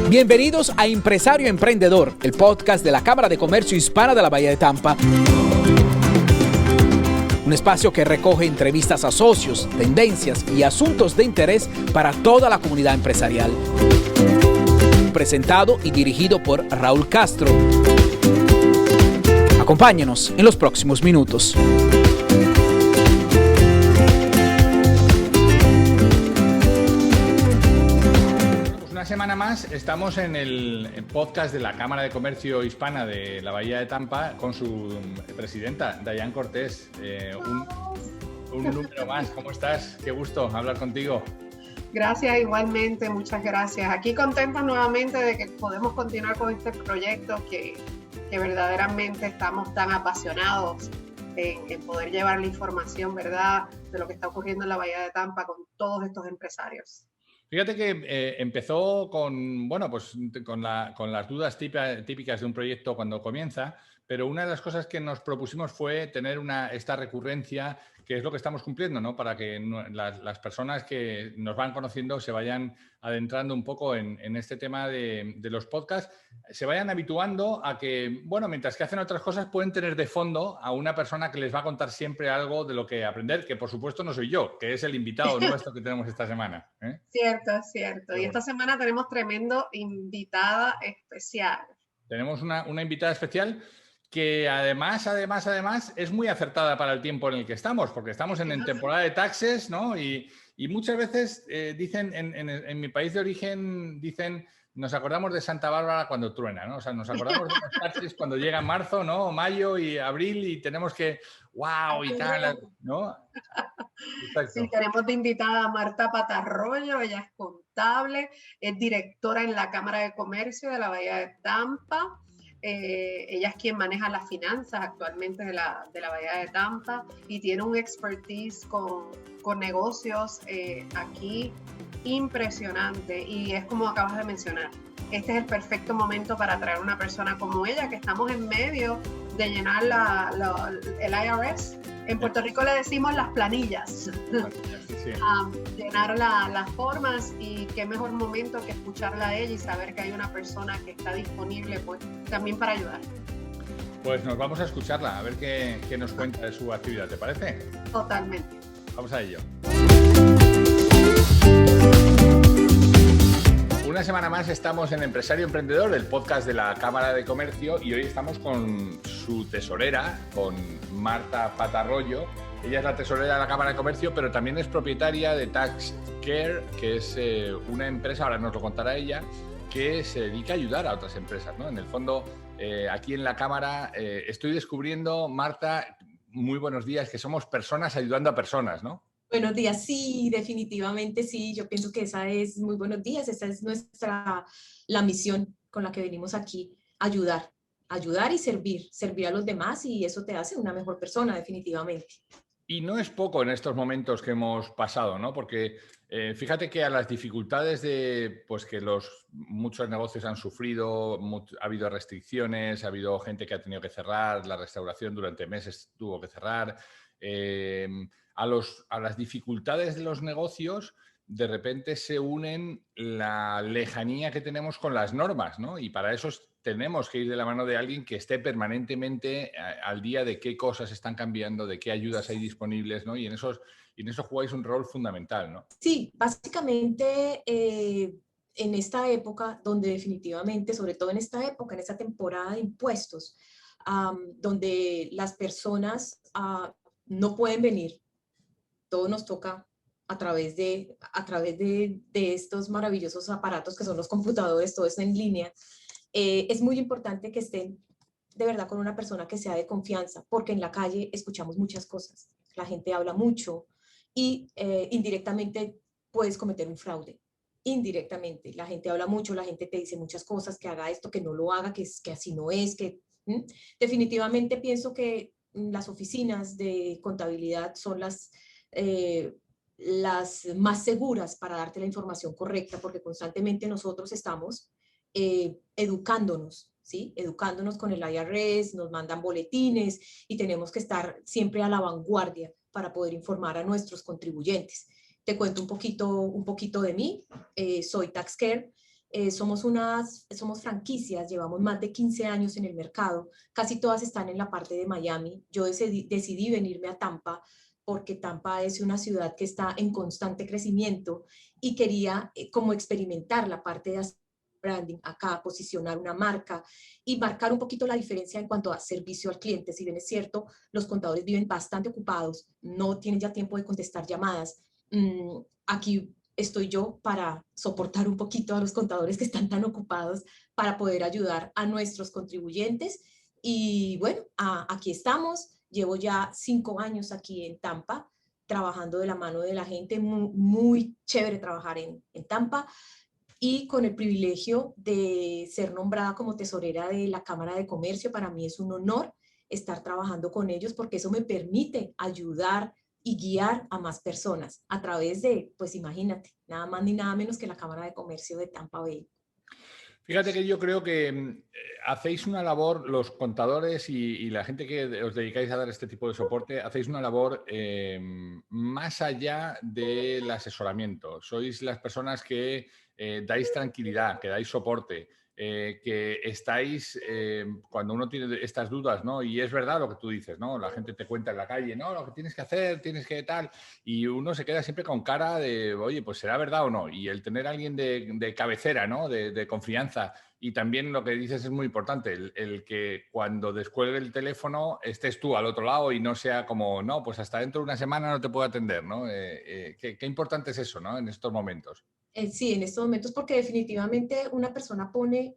Bienvenidos a Empresario Emprendedor, el podcast de la Cámara de Comercio Hispana de la Bahía de Tampa. Un espacio que recoge entrevistas a socios, tendencias y asuntos de interés para toda la comunidad empresarial. Presentado y dirigido por Raúl Castro. Acompáñenos en los próximos minutos. Una semana más estamos en el podcast de la Cámara de Comercio Hispana de la Bahía de Tampa con su presidenta, Dayan Cortés. Un número más. ¿Cómo estás? Qué gusto hablar contigo. Gracias, igualmente, muchas gracias. Aquí contenta nuevamente de que podemos continuar con este proyecto que verdaderamente estamos tan apasionados en poder llevar la información, ¿verdad?, de lo que está ocurriendo en la Bahía de Tampa con todos estos empresarios. Fíjate que empezó con las dudas típicas de un proyecto cuando comienza, pero una de las cosas que nos propusimos fue tener esta recurrencia, que es lo que estamos cumpliendo, ¿no? Para que las personas que nos van conociendo se vayan adentrando un poco en este tema de los podcasts, se vayan habituando a que, bueno, mientras que hacen otras cosas, pueden tener de fondo a una persona que les va a contar siempre algo de lo que aprender, que por supuesto no soy yo, que es el invitado nuestro que tenemos esta semana. Cierto, es cierto. Y esta semana tenemos tremendo invitada especial. Tenemos una invitada especial que además es muy acertada para el tiempo en el que estamos, porque estamos en temporada de taxes, ¿no? Y muchas veces dicen, en mi país de origen, dicen, nos acordamos de Santa Bárbara cuando truena, ¿no? O sea, nos acordamos de los taxes cuando llega marzo, ¿no? Mayo y abril y tenemos que, wow, y tal, ¿no? Exacto. Sí, tenemos de invitada a Marta Patarroyo, ella es contable, es directora en la Cámara de Comercio de la Bahía de Tampa. Ella es quien maneja las finanzas actualmente de la Bahía de Tampa y tiene un expertise con negocios aquí impresionante, y es como acabas de mencionar, este es el perfecto momento para traer una persona como ella, que estamos en medio de llenar el IRS. En Puerto Rico le decimos las planillas, sí. Llenar las formas, y qué mejor momento que escucharla a ella y saber que hay una persona que está disponible, pues, también para ayudar. Pues nos vamos a escucharla, a ver qué nos cuenta de su actividad, ¿te parece? Totalmente. Vamos a ello. Una semana más estamos en Empresario Emprendedor, el podcast de la Cámara de Comercio, y hoy estamos con su tesorera, con Marta Patarroyo. Ella es la tesorera de la Cámara de Comercio, pero también es propietaria de TaxCare, que es una empresa, ahora nos lo contará ella, que se dedica a ayudar a otras empresas, ¿no? En el fondo, aquí en la Cámara estoy descubriendo, Marta, muy buenos días, que somos personas ayudando a personas, ¿no? Buenos días, sí, definitivamente sí. Yo pienso que esa es muy buenos días. Esa es la misión con la que venimos aquí, ayudar y servir a los demás, y eso te hace una mejor persona, definitivamente. Y no es poco en estos momentos que hemos pasado, ¿no? Porque fíjate que a las dificultades pues que muchos negocios han sufrido, ha habido restricciones, ha habido gente que ha tenido que cerrar, la restauración durante meses tuvo que cerrar. A las dificultades de los negocios, de repente se unen la lejanía que tenemos con las normas, ¿no? Y para eso tenemos que ir de la mano de alguien que esté permanentemente al día de qué cosas están cambiando, de qué ayudas hay disponibles, ¿no? Y en eso jugáis un rol fundamental, ¿no? Sí, básicamente en esta época donde definitivamente, sobre todo en esta época, en esta temporada de impuestos, donde las personas no pueden venir, todo nos toca a través de estos maravillosos aparatos que son los computadores, todo es en línea. Es muy importante que estén de verdad con una persona que sea de confianza, porque en la calle escuchamos muchas cosas, la gente habla mucho y indirectamente puedes cometer un fraude. Indirectamente, la gente habla mucho, la gente te dice muchas cosas, que haga esto, que no lo haga, que así no es, definitivamente pienso que las oficinas de contabilidad son las más seguras para darte la información correcta, porque constantemente nosotros estamos educándonos, ¿sí? Educándonos con el IRS, nos mandan boletines y tenemos que estar siempre a la vanguardia para poder informar a nuestros contribuyentes. Te cuento un poquito de mí. Soy TaxCare. Somos franquicias, llevamos más de 15 años en el mercado, casi todas están en la parte de Miami. Yo decidí venirme a Tampa porque Tampa es una ciudad que está en constante crecimiento y quería como experimentar la parte de hacer branding acá, posicionar una marca y marcar un poquito la diferencia en cuanto a servicio al cliente. Si bien es cierto, los contadores viven bastante ocupados, no tienen ya tiempo de contestar llamadas. Aquí estoy yo para soportar un poquito a los contadores que están tan ocupados para poder ayudar a nuestros contribuyentes. Y bueno, aquí estamos. Llevo ya 5 años aquí en Tampa, trabajando de la mano de la gente. Muy, muy chévere trabajar en Tampa. Y con el privilegio de ser nombrada como tesorera de la Cámara de Comercio. Para mí es un honor estar trabajando con ellos porque eso me permite ayudar y guiar a más personas a través de, pues imagínate, nada más ni nada menos que la Cámara de Comercio de Tampa Bay. Fíjate que yo creo que hacéis una labor, los contadores y la gente que os dedicáis a dar este tipo de soporte, hacéis una labor más allá del asesoramiento. Sois las personas que dais tranquilidad, que dais soporte, que estáis, cuando uno tiene estas dudas, ¿no? Y es verdad lo que tú dices, ¿no? La gente te cuenta en la calle, no, lo que tienes que hacer, tienes que tal, y uno se queda siempre con cara de, oye, pues será verdad o no. Y el tener a alguien de cabecera, ¿no? De confianza. Y también lo que dices es muy importante, el que cuando descuelgue el teléfono estés tú al otro lado y no sea como, no, pues hasta dentro de una semana no te puedo atender, ¿no? Qué importante es eso, ¿no? En estos momentos. Sí, en estos momentos, porque definitivamente una persona pone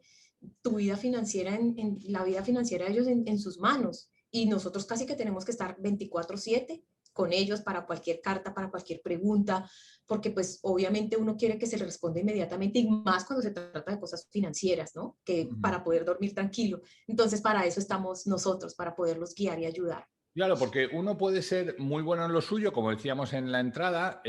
tu vida financiera, en la vida financiera de ellos en sus manos. Y nosotros casi que tenemos que estar 24/7 con ellos para cualquier carta, para cualquier pregunta, porque pues obviamente uno quiere que se le responda inmediatamente y más cuando se trata de cosas financieras, ¿no? Que para poder dormir tranquilo. Entonces para eso estamos nosotros, para poderlos guiar y ayudar. Claro, porque uno puede ser muy bueno en lo suyo, como decíamos en la entrada,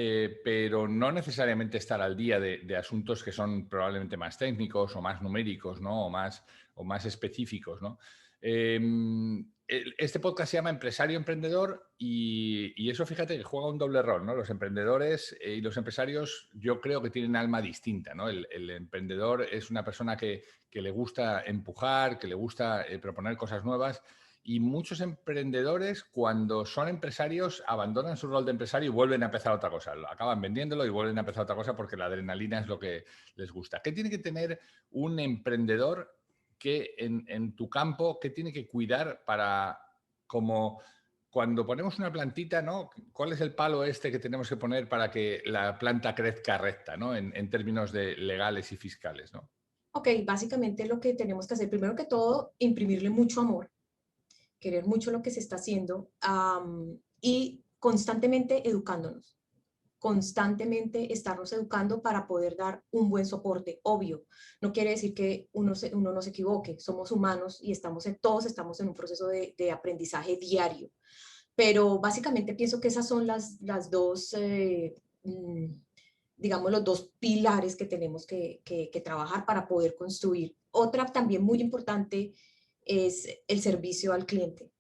pero no necesariamente estar al día de asuntos que son probablemente más técnicos o más numéricos, ¿no? O más específicos, ¿no? Este podcast se llama Empresario Emprendedor y eso fíjate que juega un doble rol, ¿no? Los emprendedores y los empresarios yo creo que tienen alma distinta, ¿no? El emprendedor es una persona que le gusta empujar, que le gusta proponer cosas nuevas. Y muchos emprendedores, cuando son empresarios, abandonan su rol de empresario y vuelven a empezar otra cosa. Acaban vendiéndolo y vuelven a empezar otra cosa porque la adrenalina es lo que les gusta. ¿Qué tiene que tener un emprendedor que en tu campo, qué tiene que cuidar para, como cuando ponemos una plantita, ¿no? ¿Cuál es el palo este que tenemos que poner para que la planta crezca recta, ¿no? En términos de legales y fiscales, ¿no? Ok, básicamente lo que tenemos que hacer, primero que todo, imprimirle mucho amor, querer mucho lo que se está haciendo y constantemente educándonos, constantemente estarnos educando para poder dar un buen soporte. Obvio, no quiere decir que uno no se equivoque, somos humanos y todos estamos en un proceso de aprendizaje diario, pero básicamente pienso que esas son las dos, digamos, los dos pilares que tenemos que trabajar para poder construir. Otra también muy importante es el servicio al cliente.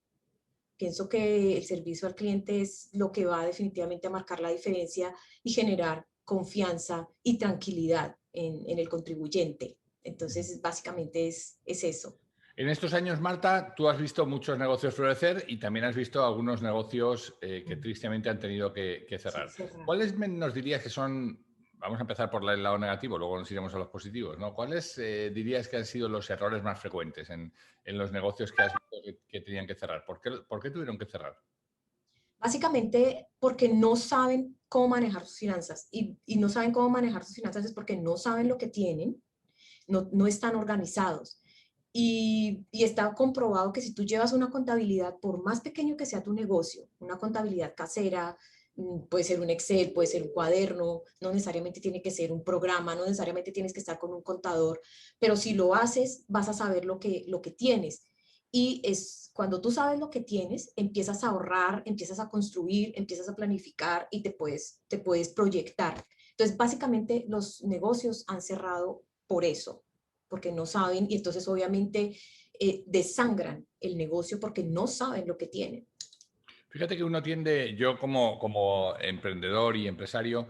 Pienso que el servicio al cliente es lo que va definitivamente a marcar la diferencia y generar confianza y tranquilidad en el contribuyente. Entonces, básicamente es eso. En estos años, Marta, tú has visto muchos negocios florecer y también has visto algunos negocios que tristemente han tenido que cerrar. Sí, cerrar. ¿Cuáles nos dirías que son, vamos a empezar por el lado negativo, luego nos iremos a los positivos, ¿no? ¿Cuáles dirías que han sido los errores más frecuentes en los negocios que has visto que tenían que cerrar? ¿Por qué tuvieron que cerrar? Básicamente porque no saben cómo manejar sus finanzas y no saben cómo manejar sus finanzas es porque no saben lo que tienen, no están organizados. Y está comprobado que si tú llevas una contabilidad, por más pequeño que sea tu negocio, una contabilidad casera, puede ser un Excel, puede ser un cuaderno, no necesariamente tiene que ser un programa, no necesariamente tienes que estar con un contador, pero si lo haces, vas a saber lo que tienes. Y es cuando tú sabes lo que tienes, empiezas a ahorrar, empiezas a construir, empiezas a planificar y te puedes proyectar. Entonces, básicamente los negocios han cerrado por eso, porque no saben y entonces obviamente desangran el negocio porque no saben lo que tienen. Fíjate que uno tiende, yo como emprendedor y empresario,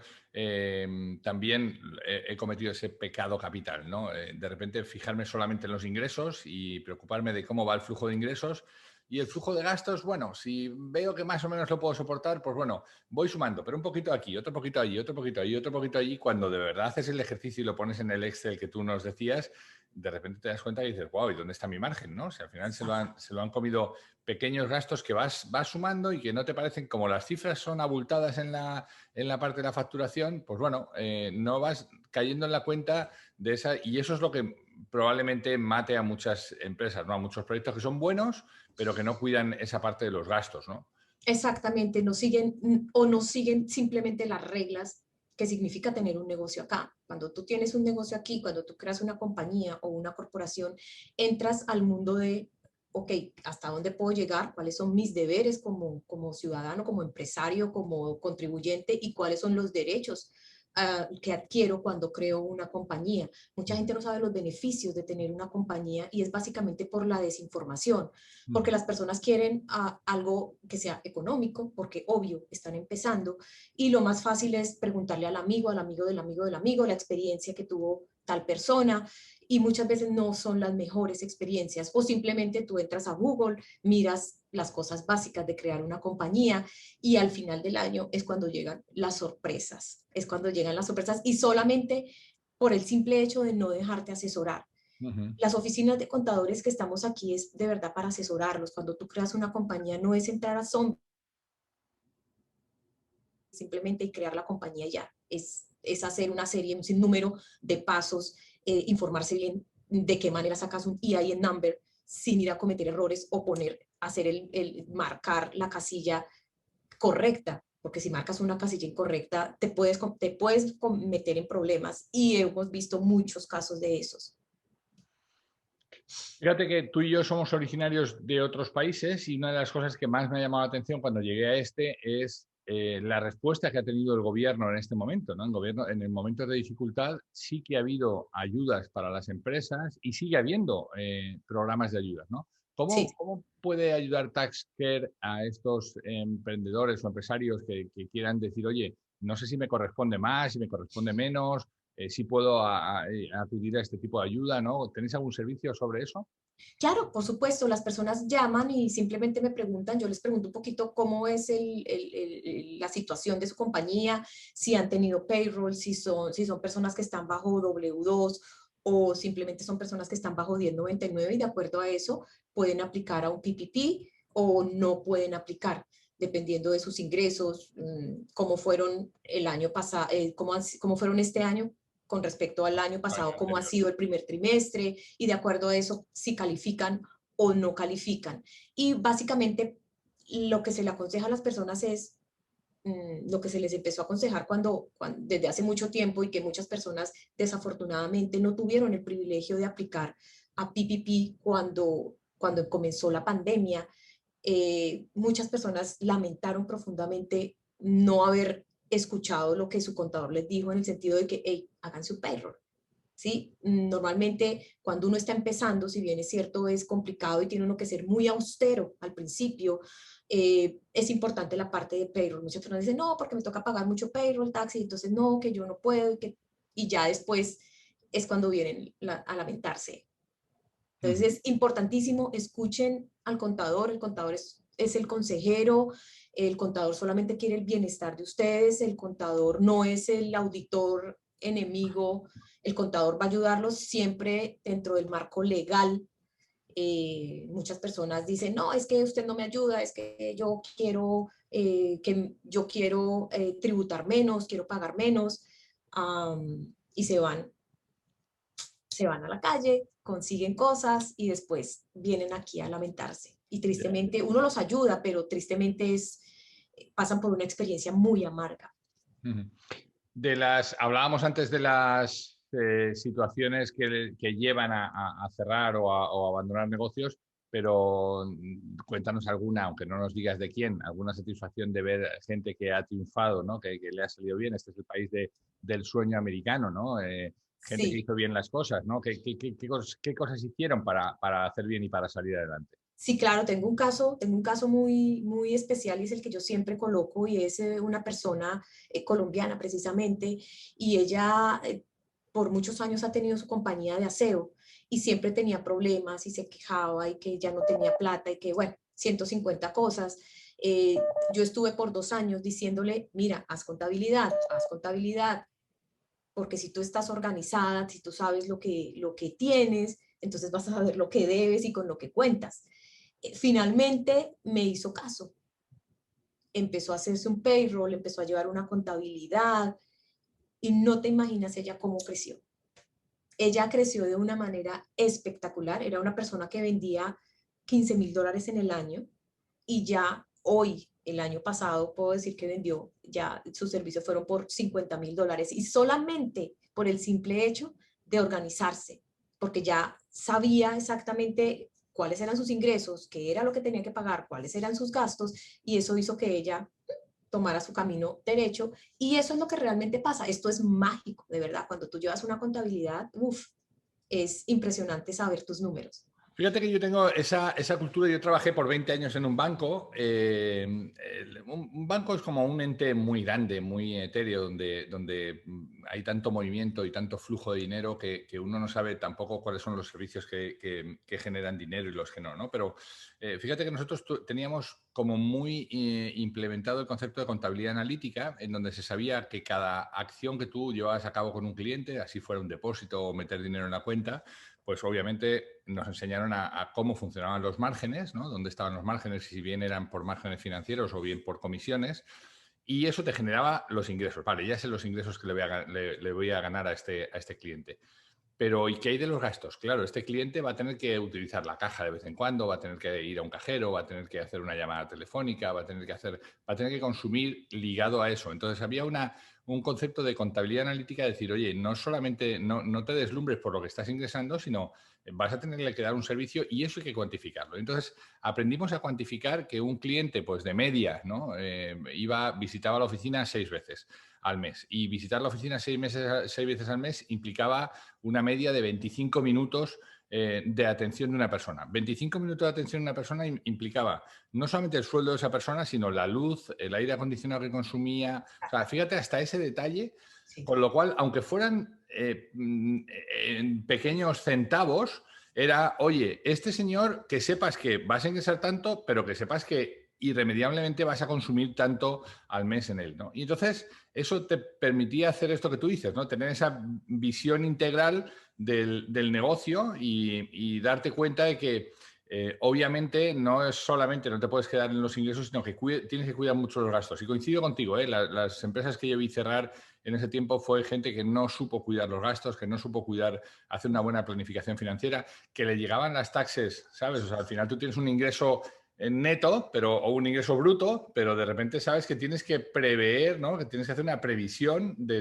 también he cometido ese pecado capital, ¿no? De repente fijarme solamente en los ingresos y preocuparme de cómo va el flujo de ingresos. Y el flujo de gastos, bueno, si veo que más o menos lo puedo soportar, pues bueno, voy sumando, pero un poquito aquí, otro poquito allí, otro poquito allí, otro poquito allí. Cuando de verdad haces el ejercicio y lo pones en el Excel que tú nos decías, de repente te das cuenta y dices, wow, ¿y dónde está mi margen? ¿No? O sea, al final se lo han comido pequeños gastos que vas sumando y que no te parecen, como las cifras son abultadas en la parte de la facturación, pues bueno, no vas cayendo en la cuenta de esa, y eso es lo que probablemente mate a muchas empresas, ¿no? A muchos proyectos que son buenos, pero que no cuidan esa parte de los gastos, ¿no? Exactamente, no siguen o no siguen simplemente las reglas que significa tener un negocio acá. Cuando tú tienes un negocio aquí, cuando tú creas una compañía o una corporación, entras al mundo de, ok, ¿hasta dónde puedo llegar? ¿Cuáles son mis deberes como ciudadano, como empresario, como contribuyente? ¿Y cuáles son los derechos que adquiero cuando creo una compañía? Mucha gente no sabe los beneficios de tener una compañía y es básicamente por la desinformación, porque las personas quieren algo que sea económico, porque obvio, están empezando, y lo más fácil es preguntarle al amigo, al amigo del amigo del amigo, la experiencia que tuvo tal persona, y muchas veces no son las mejores experiencias, o simplemente tú entras a Google, miras las cosas básicas de crear una compañía, y al final del año es cuando llegan las sorpresas, y solamente por el simple hecho de no dejarte asesorar. Las oficinas de contadores que estamos aquí es de verdad para asesorarlos. Cuando tú creas una compañía no es entrar a zombie simplemente y crear la compañía ya. Es hacer una serie, un sinnúmero de pasos, informarse bien de qué manera sacas un EIN number sin ir a cometer errores o hacer marcar la casilla correcta, porque si marcas una casilla incorrecta te puedes meter en problemas y hemos visto muchos casos de esos. Fíjate que tú y yo somos originarios de otros países y una de las cosas que más me ha llamado la atención cuando llegué a este es la respuesta que ha tenido el gobierno en este momento, ¿no? El gobierno, en el momento de dificultad, sí que ha habido ayudas para las empresas y sigue habiendo programas de ayudas, ¿no? Sí. ¿Cómo puede ayudar TaxCare a estos emprendedores o empresarios que quieran decir, oye, no sé si me corresponde más, si me corresponde menos? Si puedo acudir a este tipo de ayuda, ¿no? ¿Tenéis algún servicio sobre eso? Claro, por supuesto, las personas llaman y simplemente me preguntan, yo les pregunto un poquito cómo es la situación de su compañía, si han tenido payroll, si son personas que están bajo W2 o simplemente son personas que están bajo 1099 y de acuerdo a eso pueden aplicar a un PPP o no pueden aplicar, dependiendo de sus ingresos, cómo fueron el año pasado, cómo fueron este año con respecto al año pasado, cómo ha sido el primer trimestre y de acuerdo a eso si califican o no califican. Y básicamente lo que se le aconseja a las personas es lo que se les empezó a aconsejar desde hace mucho tiempo y que muchas personas desafortunadamente no tuvieron el privilegio de aplicar a PPP cuando comenzó la pandemia. Muchas personas lamentaron profundamente no haber escuchado lo que su contador les dijo en el sentido de que, hey, hagan su payroll. ¿Sí? Normalmente cuando uno está empezando, si bien es cierto, es complicado y tiene uno que ser muy austero al principio, es importante la parte de payroll. Muchas personas dicen, no, porque me toca pagar mucho payroll, taxi, entonces no, que yo no puedo, y ya después es cuando vienen a lamentarse. Entonces es importantísimo, escuchen al contador, el contador es el consejero, el contador solamente quiere el bienestar de ustedes, el contador no es el auditor enemigo, el contador va a ayudarlos siempre dentro del marco legal. Muchas personas dicen, no, es que usted no me ayuda, es que yo quiero, tributar menos, quiero pagar menos, y se van a la calle, consiguen cosas y después vienen aquí a lamentarse. Y tristemente uno los ayuda, pero tristemente pasan por una experiencia muy amarga. Hablábamos antes de las situaciones que llevan a cerrar o a abandonar negocios, pero cuéntanos alguna, aunque no nos digas de quién, alguna satisfacción de ver gente que ha triunfado, ¿no? Que le ha salido bien. Este es el país del sueño americano, ¿no? Gente que hizo bien las cosas, ¿no? ¿Qué cosas hicieron para hacer bien y para salir adelante? Sí, claro, tengo un caso muy, muy especial y es el que yo siempre coloco y es una persona colombiana precisamente y ella por muchos años ha tenido su compañía de aseo y siempre tenía problemas y se quejaba y que ya no tenía plata y que bueno, 150 cosas. Eh, yo estuve por 2 años diciéndole, mira, haz contabilidad, porque si tú estás organizada, si tú sabes lo que tienes, entonces vas a saber lo que debes y con lo que cuentas. Finalmente me hizo caso, empezó a hacerse un payroll, empezó a llevar una contabilidad y no te imaginas ella cómo creció. Ella creció de una manera espectacular, era una persona que vendía $15,000 en el año y ya hoy, el año pasado, puedo decir que vendió, ya sus servicios fueron por $50,000 y solamente por el simple hecho de organizarse, porque ya sabía exactamente cuáles eran sus ingresos, qué era lo que tenía que pagar, cuáles eran sus gastos y eso hizo que ella tomara su camino derecho y eso es lo que realmente pasa. Esto es mágico, de verdad. Cuando tú llevas una contabilidad, es impresionante saber tus números. Fíjate que yo tengo esa cultura. Yo trabajé por 20 años en un banco. Un banco es como un ente muy grande, muy etéreo, donde hay tanto movimiento y tanto flujo de dinero que uno no sabe tampoco cuáles son los servicios que generan dinero y los que no, ¿no? Pero fíjate que nosotros teníamos como muy implementado el concepto de contabilidad analítica, en donde se sabía que cada acción que tú llevabas a cabo con un cliente, así fuera un depósito o meter dinero en la cuenta, pues obviamente nos enseñaron a cómo funcionaban los márgenes, ¿no? Dónde estaban los márgenes, si bien eran por márgenes financieros o bien por comisiones, y eso te generaba los ingresos. Vale, ya sé los ingresos que le voy a ganar a este cliente. Pero ¿y qué hay de los gastos? Claro, este cliente va a tener que utilizar la caja de vez en cuando, va a tener que ir a un cajero, va a tener que hacer una llamada telefónica, va a tener que consumir ligado a eso. Entonces había un concepto de contabilidad analítica de decir, oye, no solamente no te deslumbres por lo que estás ingresando, sino vas a tenerle que dar un servicio y eso hay que cuantificarlo. Entonces aprendimos a cuantificar que un cliente, pues de media, ¿no? Visitaba la oficina 6 veces al mes y visitar la oficina 6 veces al mes implicaba una media de 25 minutos de atención de una persona. 25 minutos de atención de una persona implicaba no solamente el sueldo de esa persona, sino la luz, el aire acondicionado que consumía. O sea, fíjate hasta ese detalle, sí. Con lo cual, aunque fueran pequeños centavos, era, oye, este señor, que sepas que vas a ingresar tanto, pero que sepas que irremediablemente vas a consumir tanto al mes en él, ¿no? Y entonces eso te permitía hacer esto que tú dices, ¿no? Tener esa visión integral del negocio y darte cuenta de que obviamente no es solamente, no te puedes quedar en los ingresos, sino que tienes que cuidar mucho los gastos. Y coincido contigo, las empresas que yo vi cerrar en ese tiempo fue gente que no supo cuidar los gastos, que no supo hacer una buena planificación financiera, que le llegaban las taxes, ¿sabes? O sea, al final tú tienes un ingreso neto, o un ingreso bruto, pero de repente sabes que tienes que prever, ¿no? Que tienes que hacer una previsión de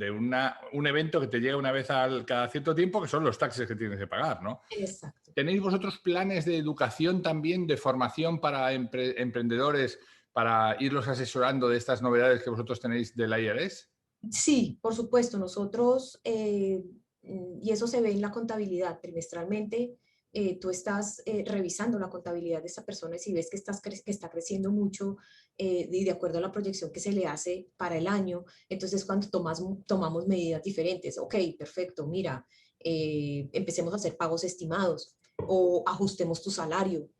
un evento que te llega una vez cada cierto tiempo, que son los taxes que tienes que pagar, ¿no? Exacto. ¿Tenéis vosotros planes de educación también, de formación para emprendedores, para irlos asesorando de estas novedades que vosotros tenéis del IRS? Sí, por supuesto. Nosotros, y eso se ve en la contabilidad trimestralmente, tú estás revisando la contabilidad de esta persona y si ves que está creciendo mucho y de acuerdo a la proyección que se le hace para el año, entonces cuando tomamos medidas diferentes, ok, perfecto, mira, empecemos a hacer pagos estimados o ajustemos tu salario.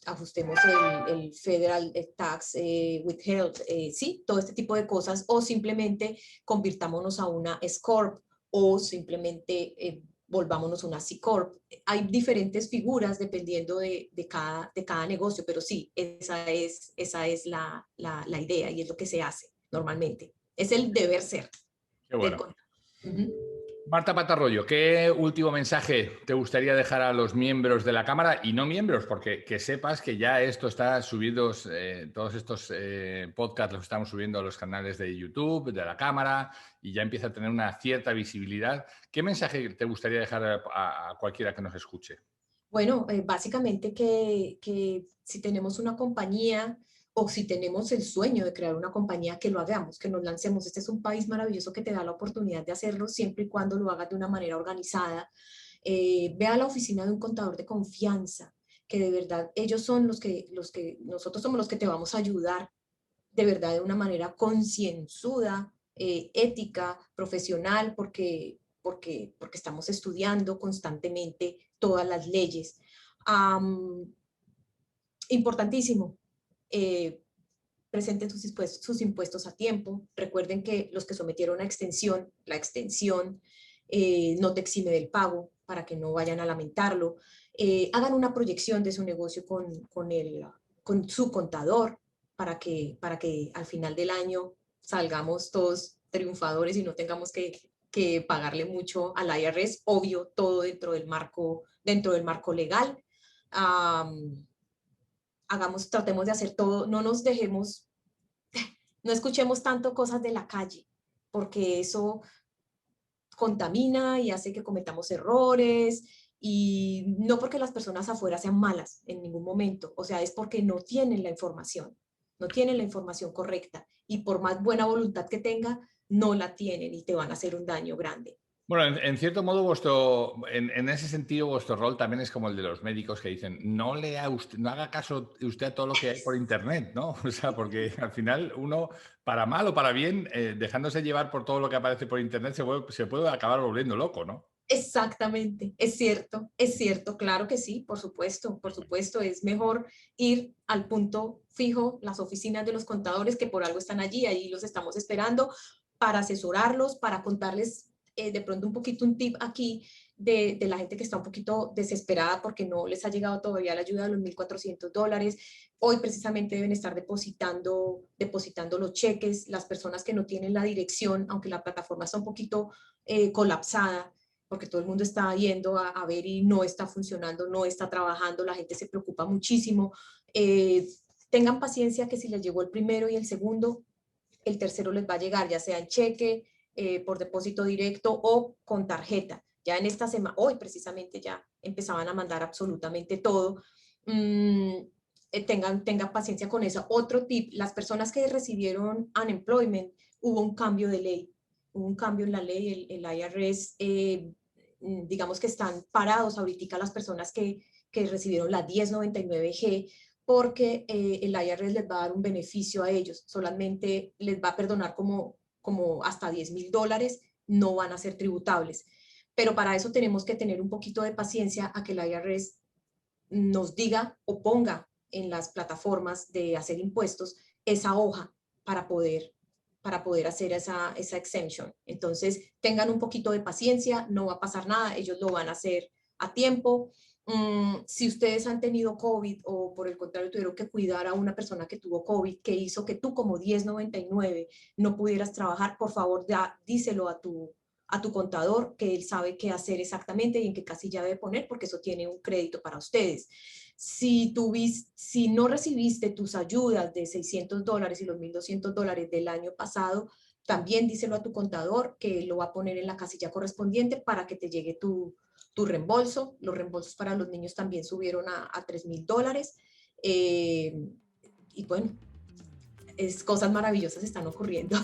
Ajustemos el federal tax withheld, sí, todo este tipo de cosas, o simplemente convirtámonos a una S Corp o simplemente volvámonos una C Corp. Hay diferentes figuras dependiendo de cada negocio, pero sí, esa es la idea y es lo que se hace normalmente. Es el deber ser. Qué bueno. Marta Patarroyo, ¿qué último mensaje te gustaría dejar a los miembros de la Cámara y no miembros? Porque que sepas que ya esto está subido, todos estos podcasts los estamos subiendo a los canales de YouTube, de la Cámara, y ya empieza a tener una cierta visibilidad. ¿Qué mensaje te gustaría dejar a cualquiera que nos escuche? Bueno, básicamente que si tenemos una compañía o si tenemos el sueño de crear una compañía, que lo hagamos, que nos lancemos. Este es un país maravilloso que te da la oportunidad de hacerlo siempre y cuando lo hagas de una manera organizada Ve a la oficina de un contador de confianza, que de verdad ellos son nosotros somos los que te vamos a ayudar de verdad de una manera concienzuda, ética, profesional, porque estamos estudiando constantemente todas las leyes. Importantísimo, presenten sus impuestos a tiempo. Recuerden que los que sometieron a extensión, la extensión no te exime del pago para que no vayan a lamentarlo. Hagan una proyección de su negocio con su contador para que al final del año salgamos todos triunfadores y no tengamos que pagarle mucho al IRS, obvio, todo dentro del marco legal. Tratemos de hacer todo, no nos dejemos, no escuchemos tanto cosas de la calle, porque eso contamina y hace que cometamos errores, y no porque las personas afuera sean malas en ningún momento, o sea, es porque no tienen la información correcta, y por más buena voluntad que tenga, no la tienen y te van a hacer un daño grande. Bueno, en cierto modo, en ese sentido, vuestro rol también es como el de los médicos que dicen, no haga caso usted a todo lo que hay por internet, ¿no? O sea, porque al final uno, para mal o para bien, dejándose llevar por todo lo que aparece por internet, se puede acabar volviendo loco, ¿no? Exactamente, es cierto, claro que sí, por supuesto, es mejor ir al punto fijo, las oficinas de los contadores que por algo están allí, ahí los estamos esperando para asesorarlos, para contarles de pronto un poquito un tip aquí de la gente que está un poquito desesperada porque no les ha llegado todavía la ayuda de los $1,400. Hoy precisamente deben estar depositando los cheques, las personas que no tienen la dirección, aunque la plataforma está un poquito colapsada, porque todo el mundo está yendo a ver y no está funcionando, no está trabajando, la gente se preocupa muchísimo. Tengan paciencia que si les llegó el primero y el segundo, el tercero les va a llegar, ya sea en cheque, por depósito directo o con tarjeta. Ya en esta semana, hoy precisamente ya empezaban a mandar absolutamente todo. Tengan paciencia con eso. Otro tip, las personas que recibieron unemployment, hubo un cambio de ley, hubo un cambio en la ley, el IRS, digamos que están parados ahorita las personas que recibieron la 1099G, porque el IRS les va a dar un beneficio a ellos, solamente les va a perdonar como hasta $10,000, no van a ser tributables. Pero para eso tenemos que tener un poquito de paciencia a que el IRS nos diga o ponga en las plataformas de hacer impuestos esa hoja para poder hacer esa exemption. Entonces, tengan un poquito de paciencia, no va a pasar nada, ellos lo van a hacer a tiempo. Si ustedes han tenido COVID o por el contrario tuvieron que cuidar a una persona que tuvo COVID, que hizo que tú como 1099 no pudieras trabajar, por favor díselo a tu contador, que él sabe qué hacer exactamente y en qué casilla debe poner, porque eso tiene un crédito para ustedes. Si no recibiste tus ayudas de $600 y los $1,200 del año pasado, también díselo a tu contador que lo va a poner en la casilla correspondiente para que te llegue tu reembolso. Los reembolsos para los niños también subieron a $3,000. Y bueno, cosas maravillosas están ocurriendo.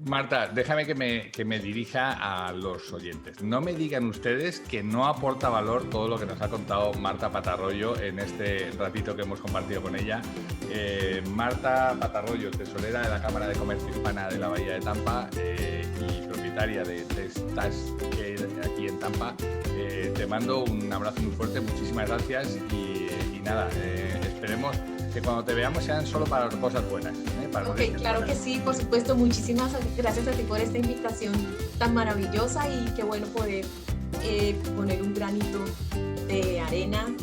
Marta, déjame que me dirija a los oyentes. No me digan ustedes que no aporta valor todo lo que nos ha contado Marta Patarroyo en este ratito que hemos compartido con ella. Marta Patarroyo, tesorera de la Cámara de Comercio Hispana de la Bahía de Tampa y propietaria de Testash aquí en Tampa. Te mando un abrazo muy fuerte, muchísimas gracias y nada, esperemos que cuando te veamos sean solo para cosas buenas. Ok, claro que sí, por supuesto. Muchísimas gracias a ti por esta invitación tan maravillosa y qué bueno poder poner un granito de arena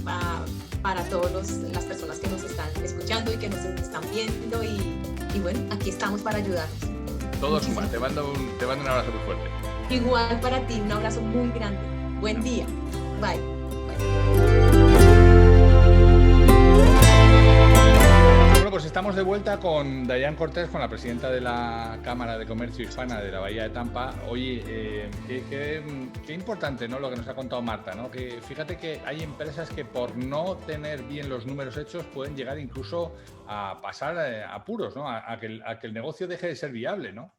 para todas las personas que nos están escuchando y que nos están viendo y bueno, aquí estamos para ayudarnos. Todo suma, te mando un abrazo muy fuerte. Igual para ti, un abrazo muy grande. Buen día. Bye. Bueno, pues estamos de vuelta con Dayan Cortés, con la presidenta de la Cámara de Comercio Hispana de la Bahía de Tampa. Oye, qué importante, ¿no?, lo que nos ha contado Marta, ¿no? Que fíjate que hay empresas que por no tener bien los números hechos pueden llegar incluso a pasar apuros, ¿no? A que el negocio deje de ser viable, ¿no?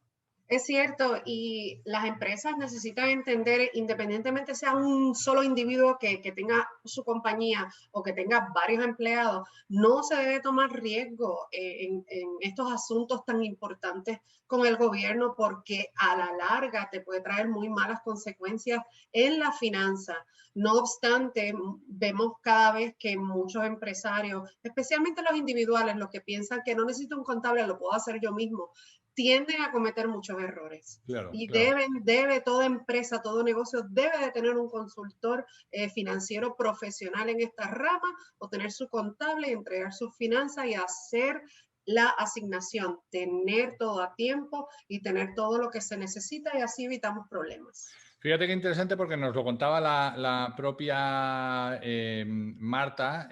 Es cierto, y las empresas necesitan entender, independientemente sea un solo individuo que tenga su compañía o que tenga varios empleados, no se debe tomar riesgo en estos asuntos tan importantes con el gobierno, porque a la larga te puede traer muy malas consecuencias en la finanza. No obstante, vemos cada vez que muchos empresarios, especialmente los individuales, los que piensan que no necesito un contable, lo puedo hacer yo mismo, tienden a cometer muchos errores. Claro, y claro. debe toda empresa, todo negocio, debe de tener un consultor financiero profesional en esta rama, o tener su contable y entregar sus finanzas y hacer la asignación, tener todo a tiempo y tener todo lo que se necesita, y así evitamos problemas. Fíjate qué interesante, porque nos lo contaba la propia Marta,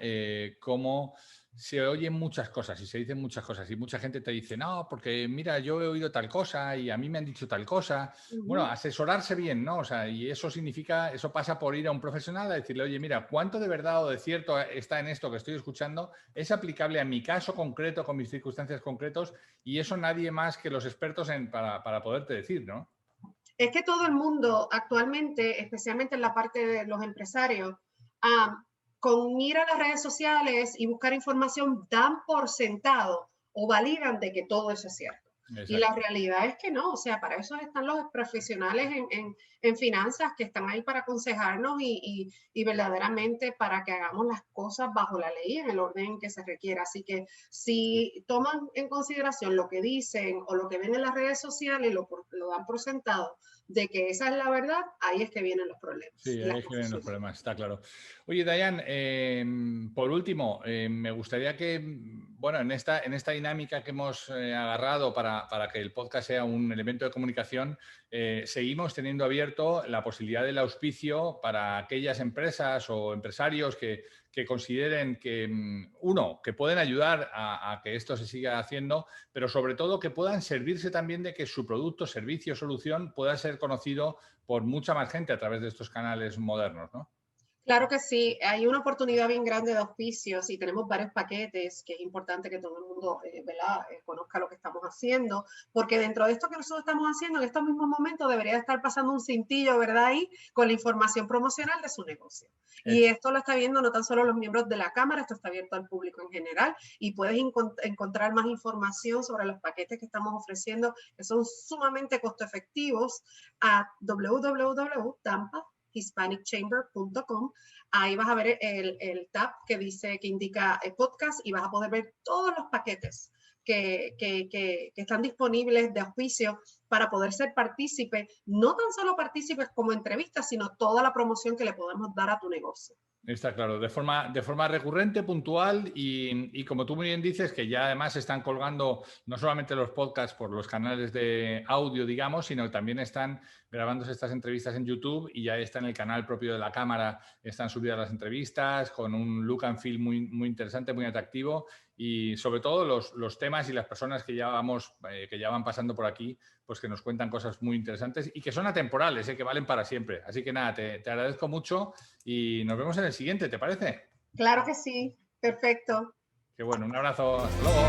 cómo se oyen muchas cosas y se dicen muchas cosas, y mucha gente te dice, no, porque mira, yo he oído tal cosa y a mí me han dicho tal cosa. Bueno, asesorarse bien, ¿no? O sea, y eso significa, eso pasa por ir a un profesional a decirle, oye, mira, ¿cuánto de verdad o de cierto está en esto que estoy escuchando? ¿Es aplicable a mi caso concreto, con mis circunstancias concretos? Y eso nadie más que los expertos para poderte decir, ¿no? Es que todo el mundo actualmente, especialmente en la parte de los empresarios, con ir a las redes sociales y buscar información, dan por sentado o validan de que todo eso es cierto. Exacto. Y la realidad es que no, o sea, para eso están los profesionales en finanzas, que están ahí para aconsejarnos y verdaderamente para que hagamos las cosas bajo la ley, en el orden en que se requiera. Así que si toman en consideración lo que dicen o lo que ven en las redes sociales, lo dan por sentado de que esa es la verdad, ahí es que vienen los problemas. Sí, ahí es que vienen los problemas, está claro. Oye, Diane, por último, me gustaría que, bueno, en esta dinámica que hemos agarrado para que el podcast sea un elemento de comunicación, seguimos teniendo abierto la posibilidad del auspicio para aquellas empresas o empresarios que consideren que, uno, que pueden ayudar a que esto se siga haciendo, pero sobre todo que puedan servirse también de que su producto, servicio, solución pueda ser conocido por mucha más gente a través de estos canales modernos, ¿no? Claro que sí, hay una oportunidad bien grande de auspicios y tenemos varios paquetes que es importante que todo el mundo conozca lo que estamos haciendo, porque dentro de esto que nosotros estamos haciendo en estos mismos momentos debería estar pasando un cintillo, ¿verdad? Ahí con la información promocional de su negocio. Y esto lo está viendo no tan solo los miembros de la Cámara, esto está abierto al público en general, y puedes encontrar más información sobre los paquetes que estamos ofreciendo, que son sumamente costo efectivos, a www.tampahispanicchamber.com. Ahí vas a ver el tab que indica podcast, y vas a poder ver todos los paquetes que están disponibles de auspicio para poder ser partícipe, no tan solo partícipes como entrevistas, sino toda la promoción que le podemos dar a tu negocio. Está claro, de forma recurrente, puntual, y como tú muy bien dices, que ya además están colgando no solamente los podcasts por los canales de audio, digamos, sino que también están grabándose estas entrevistas en YouTube, y ya está en el canal propio de la Cámara, están subidas las entrevistas con un look and feel muy, muy interesante, muy atractivo, y sobre todo los temas y las personas que ya van pasando por aquí, pues que nos cuentan cosas muy interesantes y que son atemporales, que valen para siempre. Así que nada, te agradezco mucho y nos vemos en el siguiente, ¿te parece? Claro que sí, perfecto. Qué bueno, un abrazo, hasta luego.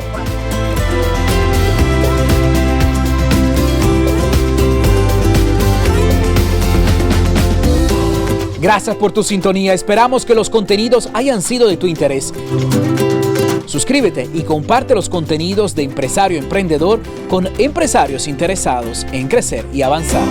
Gracias por tu sintonía, esperamos que los contenidos hayan sido de tu interés. Suscríbete y comparte los contenidos de Empresario Emprendedor con empresarios interesados en crecer y avanzar.